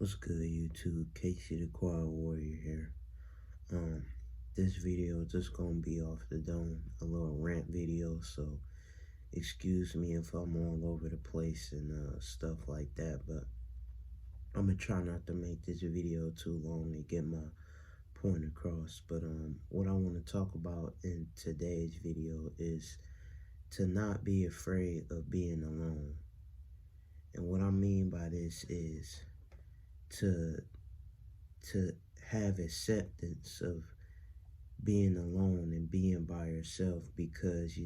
What's good, YouTube? Casey the Quiet Warrior here. Um, this video just gonna be off the dome, a little rant video, so excuse me if I'm all over the place and stuff like that, but I'm gonna try not to make this video too long and get my point across. But what I want to talk about in today's video is to not be afraid of being alone. And what I mean by this is to to have acceptance of being alone and being by yourself, because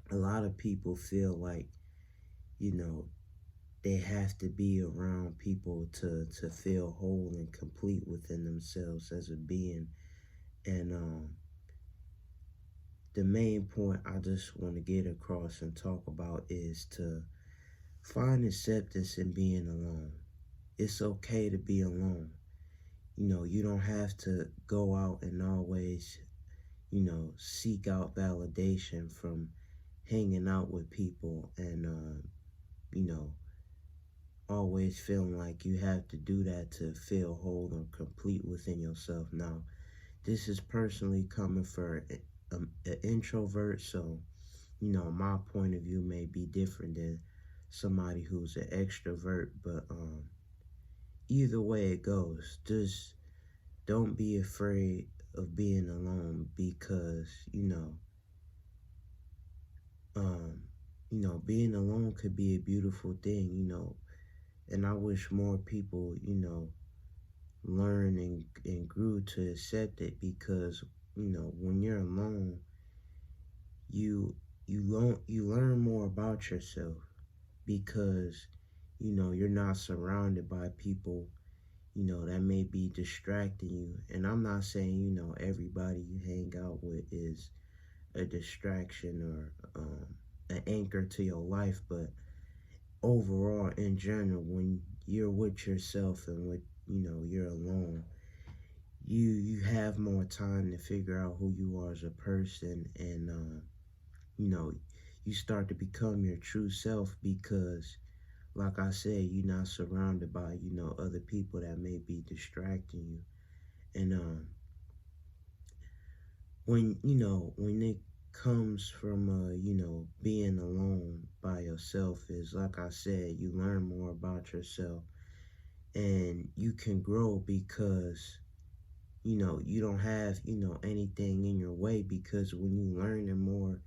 a lot of people feel like you know they have to be around people to feel whole and complete within themselves as a being. And the main point I just want to get across and talk about is to find acceptance in being alone. It's okay to be alone. You don't have to go out and always seek out validation from hanging out with people and, you know, always feeling like you have to do that to feel whole and complete within yourself. Now, this is personally coming for an introvert, so, my point of view may be different than somebody who's an extrovert, but either way it goes, just don't be afraid of being alone, because um, being alone could be a beautiful thing, and I wish more people, learn and grew to accept it, because, when you're alone, you learn more about yourself, because, you're not surrounded by people, that may be distracting you. And I'm not saying, everybody you hang out with is a distraction or an anchor to your life, but overall, in general, when you're with yourself and you're alone, you have more time to figure out who you are as a person, and you know you start to become your true self, because like I said, you're not surrounded by other people that may be distracting you. And when it comes from being alone by yourself, is like I said, you learn more about yourself and you can grow, because you don't have anything in your way, because when you learn more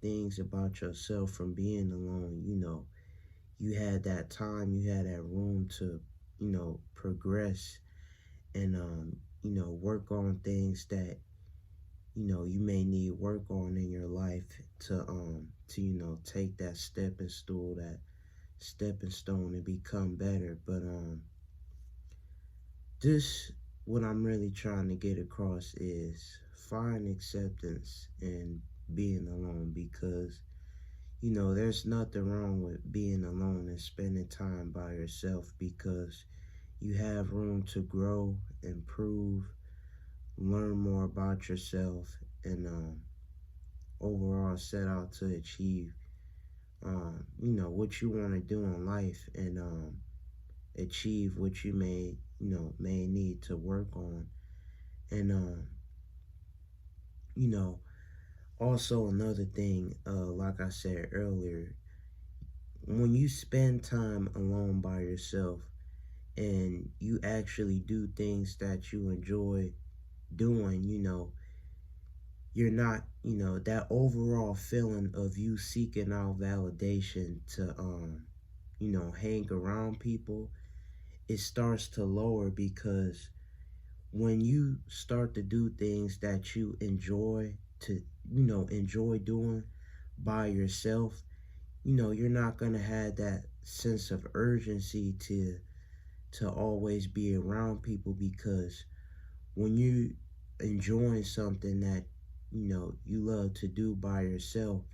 things about yourself from being alone, you had that time, you had that room to progress and work on things that you may need work on in your life, to take that stepping stone and become better. But this what I'm really trying to get across is find acceptance in being alone, because there's nothing wrong with being alone and spending time by yourself, because you have room to grow, improve, learn more about yourself, and overall set out to achieve what you want to do in life, and achieve what you may need to work on. And you know also another thing, like I said earlier, when you spend time alone by yourself and you actually do things that you enjoy doing, you're not, that overall feeling of you seeking out validation to, hang around people, it starts to lower, because when you start to do things that you enjoy to, enjoy doing by yourself, you're not going to have that sense of urgency to always be around people, because when you enjoying something that you love to do by yourself,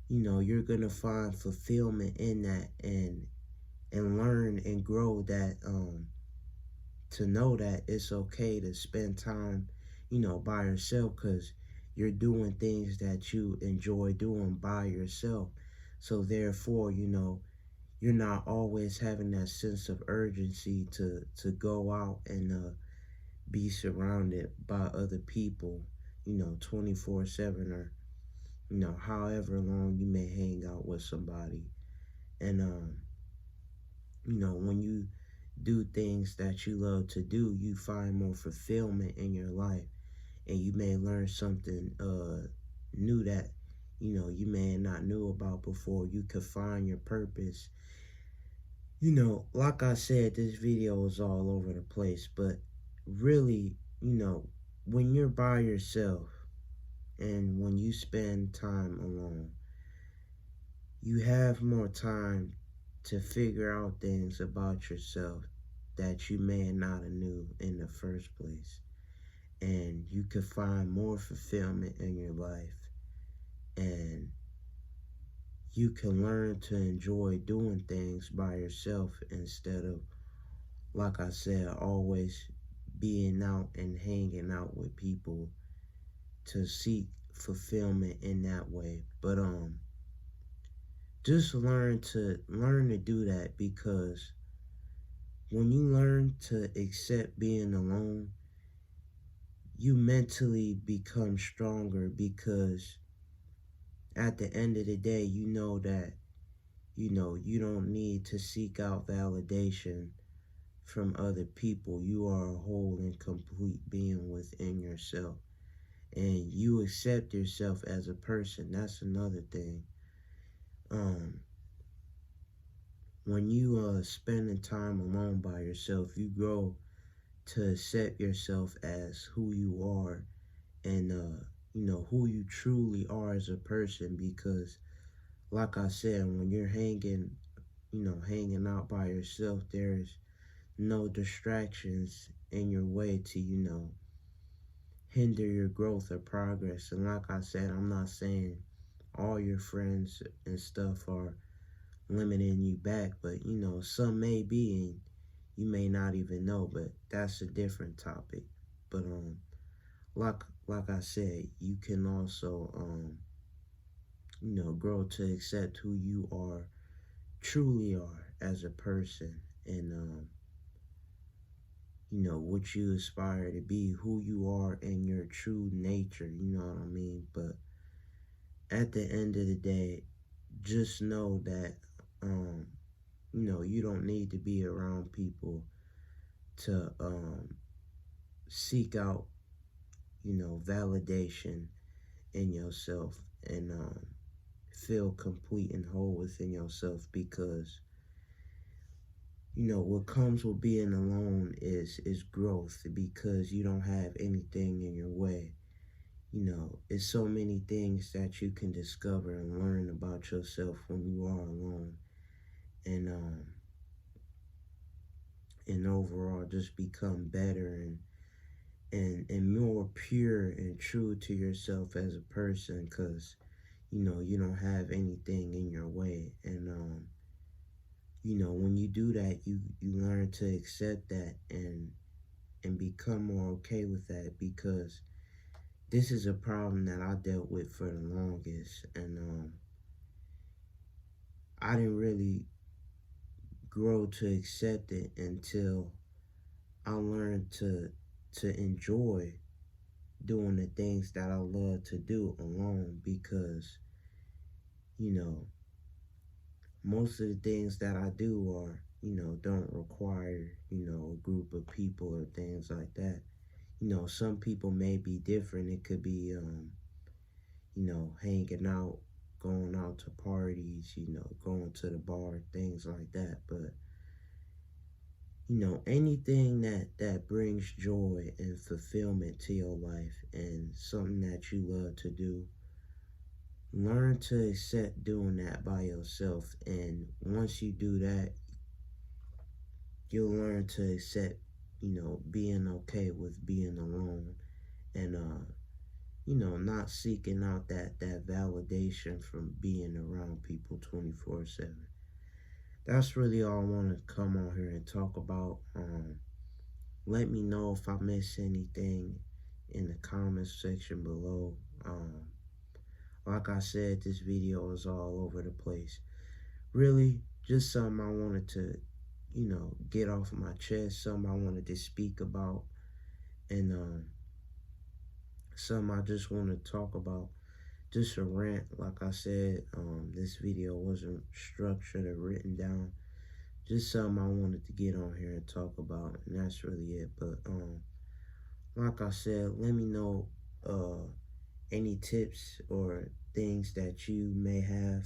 you're gonna find fulfillment in that, and learn and grow that, to know that it's okay to spend time by yourself, because you're doing things that you enjoy doing by yourself. So therefore, you're not always having that sense of urgency to go out and be surrounded by other people, 24/7, or however long you may hang out with somebody. And when you do things that you love to do, you find more fulfillment in your life, and you may learn something new that you may not knew about before. You could find your purpose. Like I said, this video is all over the place, but really, when you're by yourself and when you spend time alone, you have more time to figure out things about yourself that you may not have knew in the first place. And you can find more fulfillment in your life, and you can learn to enjoy doing things by yourself instead of, like I said, always being out and hanging out with people to seek fulfillment in that way. But just learn to do that, because when you learn to accept being alone, you mentally become stronger, because at the end of the day, you know that you don't need to seek out validation from other people. You are a whole and complete being within yourself, and you accept yourself as a person. That's another thing. When you spending time alone by yourself, you grow to accept yourself as who you are, and who you truly are as a person. Because like I said, when you're hanging out by yourself, there's no distractions in your way to hinder your growth or progress. And like I said, I'm not saying all your friends and stuff are limiting you back, but some may be, and you may not even know, but that's a different topic. But like I said, you can also grow to accept who you truly are as a person, and what you aspire to be, who you are in your true nature, you know what I mean? But at the end of the day, just know that you don't need to be around people to seek out validation in yourself, and feel complete and whole within yourself. Because what comes with being alone is growth, because you don't have anything in your way. It's so many things that you can discover and learn about yourself when you are alone, and overall just become better, and more pure and true to yourself as a person, because you don't have anything in your way. And when you do that, you learn to accept that, and become more okay with that, because this is a problem that I dealt with for the longest, and I didn't really grow to accept it until I learned to enjoy doing the things that I love to do alone. Because most of the things that I do are don't require a group of people or things like that. Some people may be different. It could be hanging out, going out to parties, going to the bar, things like that. But anything that brings joy and fulfillment to your life, and something that you love to do, learn to accept doing that by yourself. And once you do that, you'll learn to accept being okay with being alone, and not seeking out that validation from being around people 24/7. That's really all I want to come on here and talk about. Let me know if I miss anything in the comments section below. Like I said, this video is all over the place. Really, just something I wanted to, get off my chest, something I wanted to speak about, and something I just want to talk about. Just a rant, like I said. This video wasn't structured or written down. Just something I wanted to get on here and talk about, and that's really it. But like I said, let me know any tips or things that you may have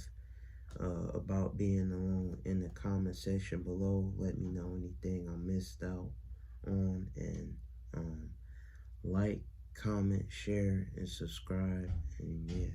about being alone in the comment section below. Let me know anything I missed out on, and like, comment, share, and subscribe. And yeah.